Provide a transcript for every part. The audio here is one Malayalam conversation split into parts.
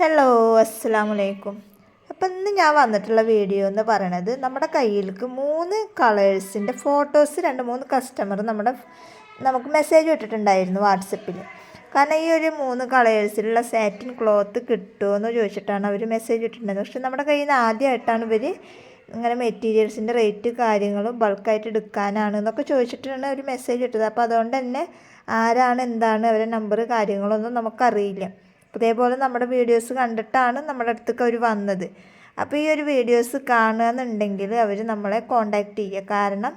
ഹലോ അസ്സലാമലൈക്കും. അപ്പം ഇന്ന് ഞാൻ വന്നിട്ടുള്ള വീഡിയോ എന്ന് പറയണത് നമ്മുടെ കയ്യിലേക്ക് 3 കളേഴ്സിൻ്റെ ഫോട്ടോസ് 2-3 കസ്റ്റമർ നമുക്ക് മെസ്സേജ് ഇട്ടിട്ടുണ്ടായിരുന്നു വാട്സപ്പിൽ. കാരണം ഈ ഒരു 3 കളേഴ്സിലുള്ള സാറ്റിൻ ക്ലോത്ത് കിട്ടുമോ എന്ന് ചോദിച്ചിട്ടാണ് അവർ മെസ്സേജ് ഇട്ടിട്ടുണ്ടായിരുന്നത്. പക്ഷെ നമ്മുടെ കയ്യിൽ നിന്ന് ആദ്യമായിട്ടാണ് ഇവർ ഇങ്ങനെ മെറ്റീരിയൽസിൻ്റെ റേറ്റ് കാര്യങ്ങളും ബൾക്കായിട്ട് എടുക്കാനാണ് എന്നൊക്കെ ചോദിച്ചിട്ടാണ് ഒരു മെസ്സേജ് ഇട്ടത്. അപ്പോൾ അതുകൊണ്ട് തന്നെ ആരാണ് എന്താണ് അവരുടെ നമ്പർ കാര്യങ്ങളൊന്നും നമുക്കറിയില്ല. അതേപോലെ നമ്മുടെ വീഡിയോസ് കണ്ടിട്ടാണ് നമ്മുടെ അടുത്തേക്ക് അവർ വന്നത്. അപ്പോൾ ഈ ഒരു വീഡിയോസ് കാണുകയെന്നുണ്ടെങ്കിൽ അവർ നമ്മളെ കോണ്ടാക്ട് ചെയ്യുക. കാരണം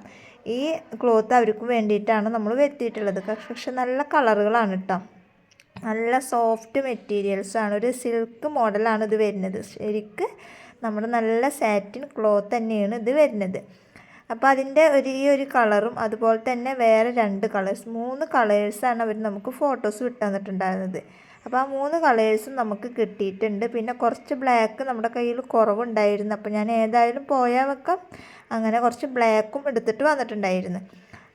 ഈ ക്ലോത്ത് അവർക്ക് വേണ്ടിയിട്ടാണ് നമ്മൾ വരുത്തിയിട്ടുള്ളത്. പക്ഷെ നല്ല കളറുകളാണ് കേട്ടോ, നല്ല സോഫ്റ്റ് മെറ്റീരിയൽസാണ്. ഒരു സിൽക്ക് മോഡലാണ് ഇത് വരുന്നത്. ശരിക്ക് നമ്മുടെ നല്ല സാറ്റിൻ ക്ലോത്ത് തന്നെയാണ് ഇത് വരുന്നത്. അപ്പോൾ അതിൻ്റെ ഈ ഒരു കളറും അതുപോലെ തന്നെ വേറെ 2 കളേഴ്സ് 3 കളേഴ്സാണ് അവർ നമുക്ക് ഫോട്ടോസ് വിട്ടു തന്നിട്ടുണ്ടായിരുന്നത്. അപ്പോൾ ആ 3 കളേഴ്സും നമുക്ക് കിട്ടിയിട്ടുണ്ട്. പിന്നെ കുറച്ച് ബ്ലാക്ക് നമ്മുടെ കയ്യിൽ കുറവുണ്ടായിരുന്നു. അപ്പോൾ ഞാൻ ഏതായാലും പോയാൽ വെക്കാം അങ്ങനെ കുറച്ച് ബ്ലാക്കും എടുത്തിട്ട് വന്നിട്ടുണ്ടായിരുന്നു.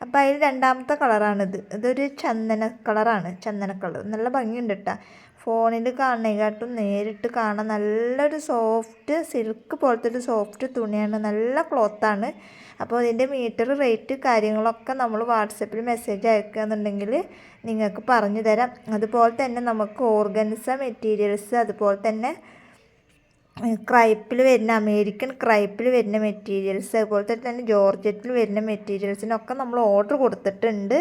അപ്പോൾ അതിൽ 2ാമത്തെ കളറാണിത്. ഇതൊരു ചന്ദന കളറാണ്, ചന്ദന കളർ. നല്ല ഭംഗിയുണ്ട് കേട്ടോ. ഫോണിൽ കാണുന്നതിനെക്കാട്ടും നേരിട്ട് കാണാൻ നല്ലൊരു സോഫ്റ്റ് സിൽക്ക് പോലത്തെ ഒരു സോഫ്റ്റ് തുണിയാണ്, നല്ല ക്ലോത്താണ്. അപ്പോൾ ഇതിൻ്റെ മീറ്റർ റേറ്റ് കാര്യങ്ങളൊക്കെ നമ്മൾ വാട്സപ്പിൽ മെസ്സേജ് അയക്കുകയെന്നുണ്ടെങ്കിൽ നിങ്ങൾക്ക് പറഞ്ഞു തരാം. അതുപോലെ തന്നെ നമുക്ക് ഓർഗൻസ മെറ്റീരിയൽസ്, അതുപോലെ തന്നെ ക്രൈപ്പിൽ വരുന്ന അമേരിക്കൻ ക്രൈപ്പിൽ വരുന്ന മെറ്റീരിയൽസ്, അതുപോലെ തന്നെ ജോർജറ്റിൽ വരുന്ന മെറ്റീരിയൽസിനൊക്കെ നമ്മൾ ഓർഡർ കൊടുത്തിട്ടുണ്ട്.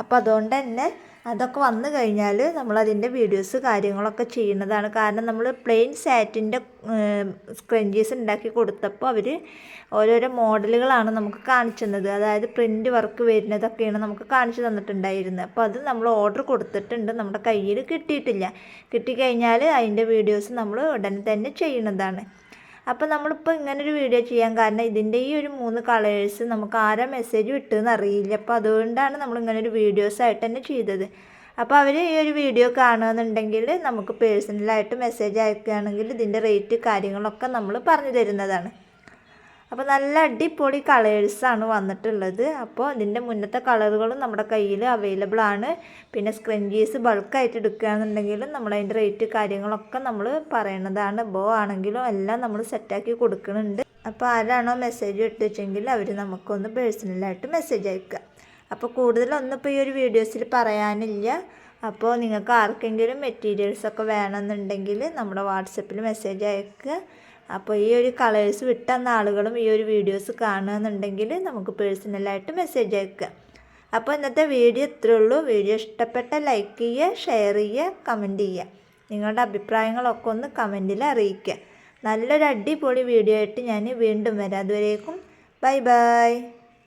അപ്പോൾ അതുകൊണ്ട് തന്നെ അതൊക്കെ വന്നു കഴിഞ്ഞാൽ നമ്മളതിൻ്റെ വീഡിയോസ് കാര്യങ്ങളൊക്കെ ചെയ്യുന്നതാണ്. കാരണം നമ്മൾ പ്ലെയിൻ സാറ്റിൻ്റെ സ്ക്രഞ്ചീസ് ഉണ്ടാക്കി കൊടുത്തപ്പോൾ അവർ ഓരോരോ മോഡലുകളാണ് നമുക്ക് കാണിച്ചു തന്നത്. അതായത് പ്രിൻ്റ് വർക്ക് വരുന്നതൊക്കെയാണ് നമുക്ക് കാണിച്ചു തന്നിട്ടുണ്ടായിരുന്നത്. അപ്പോൾ അത് നമ്മൾ ഓർഡർ കൊടുത്തിട്ടുണ്ട്, നമ്മുടെ കയ്യിൽ കിട്ടിയിട്ടില്ല. കിട്ടിക്കഴിഞ്ഞാൽ അതിൻ്റെ വീഡിയോസ് നമ്മൾ ഉടനെ തന്നെ ചെയ്യുന്നതാണ്. അപ്പോൾ നമ്മളിപ്പോൾ ഇങ്ങനൊരു വീഡിയോ ചെയ്യാൻ കാരണം ഇതിൻ്റെ ഈ ഒരു 3 കളേഴ്സ് നമുക്ക് ആരാ മെസ്സേജ് വിട്ടതെന്ന് അറിയില്ല. അപ്പോൾ അതുകൊണ്ടാണ് നമ്മളിങ്ങനൊരു വീഡിയോസായിട്ട് തന്നെ ചെയ്തത്. അപ്പോൾ അവർ ഈ ഒരു വീഡിയോ കാണുകയെന്നുണ്ടെങ്കിൽ നമുക്ക് പേഴ്സണലായിട്ട് മെസ്സേജ് അയക്കുകയാണെങ്കിൽ ഇതിൻ്റെ റേറ്റ് കാര്യങ്ങളൊക്കെ നമ്മൾ പറഞ്ഞു തരുന്നതാണ്. അപ്പോൾ നല്ല അടിപൊളി കളേഴ്സാണ് വന്നിട്ടുള്ളത്. അപ്പോൾ ഇതിൻ്റെ മുന്നത്തെ കളറുകളും നമ്മുടെ കയ്യിൽ അവൈലബിൾ ആണ്. പിന്നെ സ്ക്രഞ്ചീസ് ബൾക്കായിട്ട് എടുക്കുകയാണെന്നുണ്ടെങ്കിലും നമ്മളതിൻ്റെ റേറ്റ് കാര്യങ്ങളൊക്കെ നമ്മൾ പറയുന്നതാണ്. ബോ ആണെങ്കിലും എല്ലാം നമ്മൾ സെറ്റാക്കി കൊടുക്കുന്നുണ്ട്. അപ്പോൾ ആരാണോ മെസ്സേജ് ഇട്ടുവെച്ചെങ്കിൽ അവർ നമുക്കൊന്ന് പേഴ്സണലായിട്ട് മെസ്സേജ് അയക്കുക. അപ്പോൾ കൂടുതലൊന്നും ഇപ്പോൾ ഈ ഒരു വീഡിയോസിൽ പറയാനില്ല. അപ്പോൾ നിങ്ങൾക്ക് ആർക്കെങ്കിലും മെറ്റീരിയൽസൊക്കെ വേണമെന്നുണ്ടെങ്കിൽ നമ്മുടെ വാട്സപ്പിൽ മെസ്സേജ് അയക്കുക. അപ്പോൾ ഈ ഒരു കളേഴ്സ് വിട്ടുതന്ന ആളുകളും ഈ ഒരു വീഡിയോസ് കാണുകയെന്നുണ്ടെങ്കിൽ നമുക്ക് പേഴ്സണലായിട്ട് മെസ്സേജ് അയക്കുക. അപ്പോൾ ഇന്നത്തെ വീഡിയോ ഇത്രയേ ഉള്ളൂ. വീഡിയോ ഇഷ്ടപ്പെട്ട ലൈക്ക് ചെയ്യുക, ഷെയർ ചെയ്യുക, കമൻറ്റ് ചെയ്യുക. നിങ്ങളുടെ അഭിപ്രായങ്ങളൊക്കെ ഒന്ന് കമൻറ്റിൽ അറിയിക്കുക. നല്ലൊരു അടിപൊളി വീഡിയോ ആയിട്ട് ഞാൻ വീണ്ടും വരാം. അതുവരേക്കും ബൈ ബൈ.